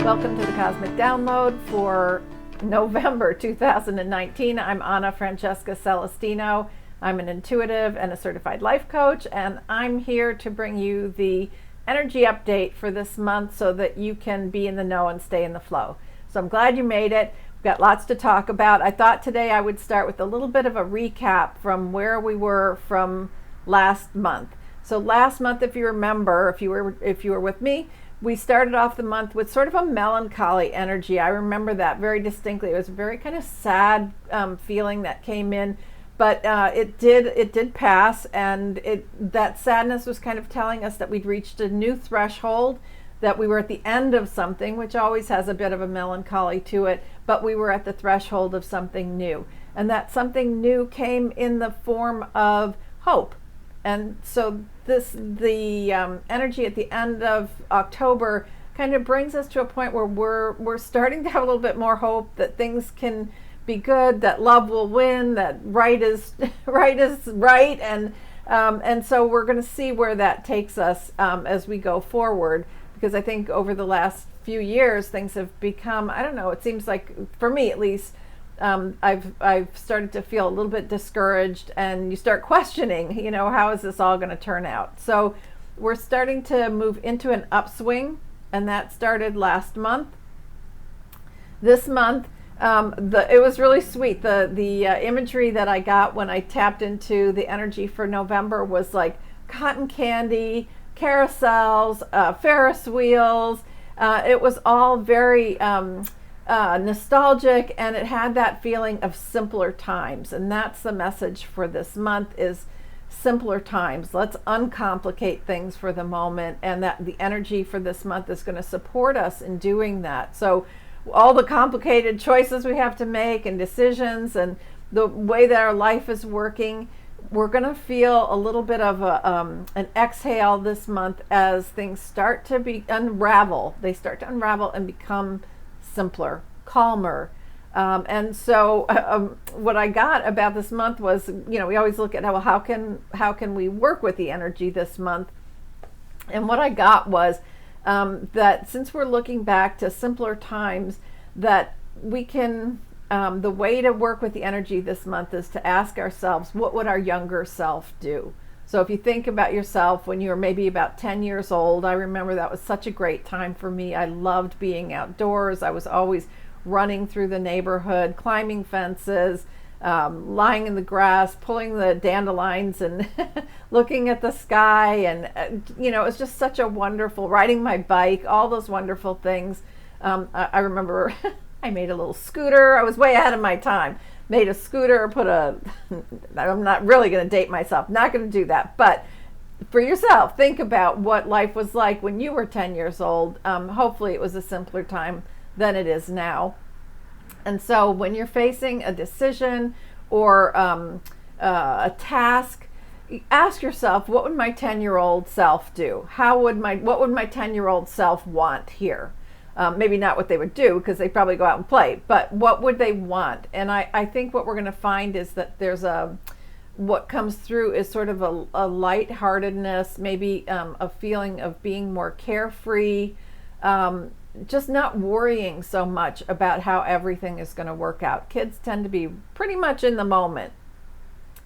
Welcome to the Cosmic Download for November 2019. I'm Anna Francesca Celestino. I'm an intuitive and a certified life coach, and I'm here to bring you the energy update for this month so that you can be in the know and stay in the flow. So I'm glad you made it. We've got lots to talk about. I thought today I would start with a little bit of a recap from where we were from last month. So last month, if you remember, if you were with me, we started off the month with sort of a melancholy energy. I remember that very distinctly. It was a very kind of sad feeling that came in, but it did pass, and that sadness was kind of telling us that we'd reached a new threshold, that we were at the end of something, which always has a bit of a melancholy to it, but we were at the threshold of something new, and that something new came in the form of hope. And so the energy at the end of October kind of brings us to a point where we're starting to have a little bit more hope that things can be good, that love will win, that right is right, and so we're going to see where that takes us as we go forward. Because I think over the last few years things have become, I don't know, it seems like, for me at least, I've started to feel a little bit discouraged, and you start questioning, how is this all going to turn out? So we're starting to move into an upswing, and that started last month. This month, it was really sweet. The imagery that I got when I tapped into the energy for November was like cotton candy, carousels, Ferris wheels. It was all very nostalgic, and it had that feeling of simpler times, and that's the message for this month, is simpler times. Let's uncomplicate things for the moment, and that the energy for this month is going to support us in doing that. So all the complicated choices we have to make and decisions and the way that our life is working, we're going to feel a little bit of an exhale this month as things start to unravel. They start to unravel and become simpler, calmer. And so what I got about this month was, we always look at how can we work with the energy this month. And what I got was that since we're looking back to simpler times, that we can, the way to work with the energy this month is to ask ourselves, what would our younger self do? So if you think about yourself when you were maybe about 10 years old, I remember that was such a great time for me. I loved being outdoors. I was always running through the neighborhood, climbing fences, lying in the grass, pulling the dandelions and looking at the sky. And, it was just such a wonderful, riding my bike, all those wonderful things. I remember I made a little scooter. I was way ahead of my time. Made a scooter, I'm not really going to date myself, not going to do that, but for yourself, think about what life was like when you were 10 years old. Hopefully it was a simpler time than it is now. And so when you're facing a decision or a task, ask yourself, what would my 10-year-old self do? What would my 10-year-old self want here? Maybe not what they would do, because they probably go out and play, but what would they want? And I think what we're going to find is that there's what comes through is sort of a lightheartedness, maybe a feeling of being more carefree, just not worrying so much about how everything is going to work out. Kids tend to be pretty much in the moment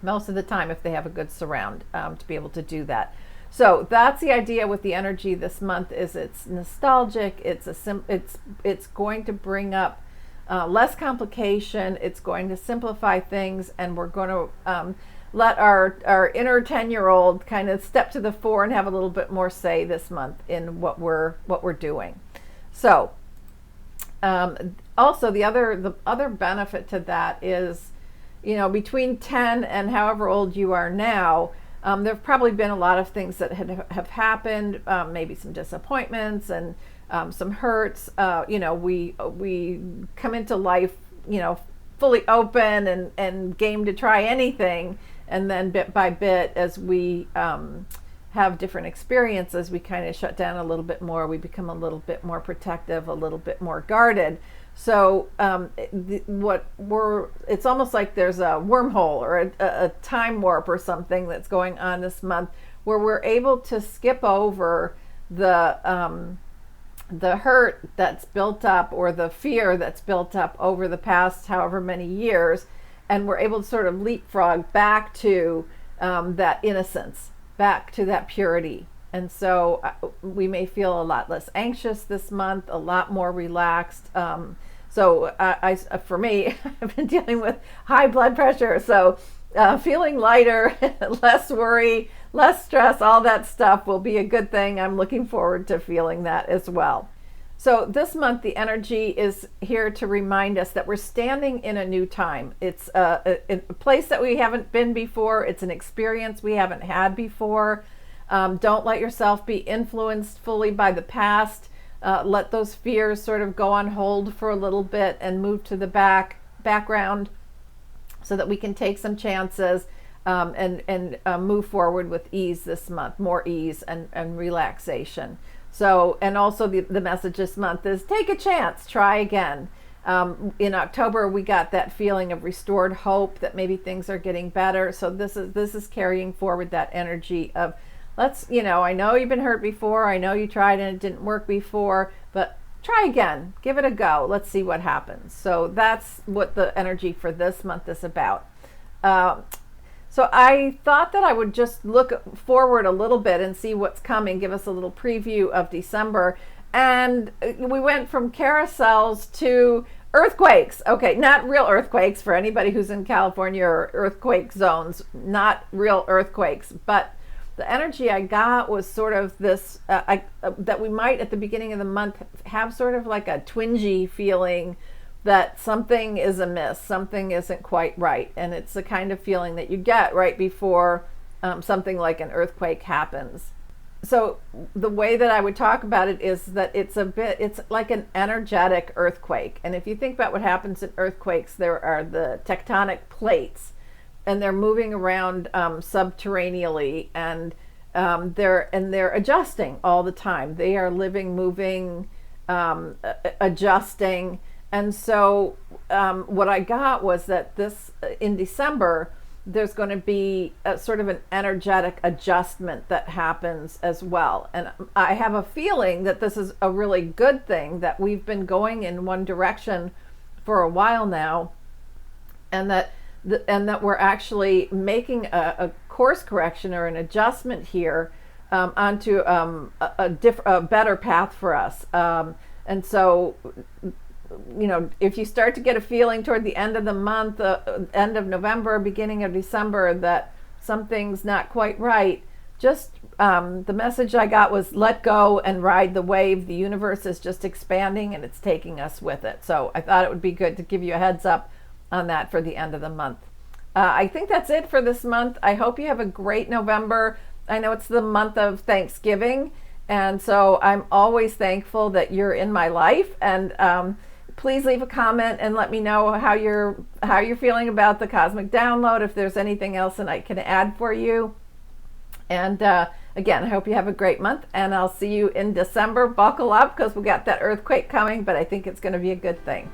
most of the time if they have a good surround to be able to do that. So that's the idea with the energy this month, is it's nostalgic, it's going to bring up less complication, it's going to simplify things, and we're going to let our inner 10-year-old kind of step to the fore and have a little bit more say this month in what we're doing. So also the other benefit to that is, between 10 and however old you are now, there have probably been a lot of things that have happened, maybe some disappointments and some hurts. We come into life, fully open and game to try anything. And then bit by bit, as we have different experiences, we kind of shut down a little bit more. We become a little bit more protective, a little bit more guarded. So it's almost like there's a wormhole or a time warp or something that's going on this month, where we're able to skip over the the hurt that's built up or the fear that's built up over the past however many years, and we're able to sort of leapfrog back to that innocence, back to that purity. And so we may feel a lot less anxious this month, a lot more relaxed. For me, I've been dealing with high blood pressure, so feeling lighter, less worry, less stress, all that stuff will be a good thing. I'm looking forward to feeling that as well. So this month, the energy is here to remind us that we're standing in a new time. It's a place that we haven't been before. It's an experience we haven't had before. Don't let yourself be influenced fully by the past. Let those fears sort of go on hold for a little bit and move to the background so that we can take some chances and move forward with ease this month, more ease and relaxation. So, and also the message this month is take a chance, try again. In October, we got that feeling of restored hope that maybe things are getting better. So this is carrying forward that energy of I know you've been hurt before. I know you tried and it didn't work before, but try again, give it a go. Let's see what happens. So that's what the energy for this month is about. So I thought that I would just look forward a little bit and see what's coming, give us a little preview of December. And we went from carousels to earthquakes. Okay, not real earthquakes for anybody who's in California or earthquake zones, not real earthquakes. But the energy I got was sort of this, that we might at the beginning of the month have sort of like a twingy feeling that something is amiss, something isn't quite right. And it's the kind of feeling that you get right before something like an earthquake happens. So the way that I would talk about it is that it's like an energetic earthquake. And if you think about what happens in earthquakes, there are the tectonic plates and they're moving around subterraneally, and they're adjusting all the time. They are living, moving, adjusting. And so what I got was that in December, there's going to be a sort of an energetic adjustment that happens as well. And I have a feeling that this is a really good thing, that we've been going in one direction for a while now, and that we're actually making a course correction or an adjustment here onto a better path for us. And so, if you start to get a feeling toward the end of the month, end of November, beginning of December, that something's not quite right, just the message I got was let go and ride the wave. The universe is just expanding and it's taking us with it. So I thought it would be good to give you a heads up on that for the end of the month. I think that's it for this month. I hope you have a great November. I know it's the month of Thanksgiving, and so I'm always thankful that you're in my life. And please leave a comment and let me know how you're feeling about the cosmic download, if there's anything else that I can add for you. And again, I hope you have a great month, and I'll see you in December. Buckle up, because we got that earthquake coming, but I think it's going to be a good thing.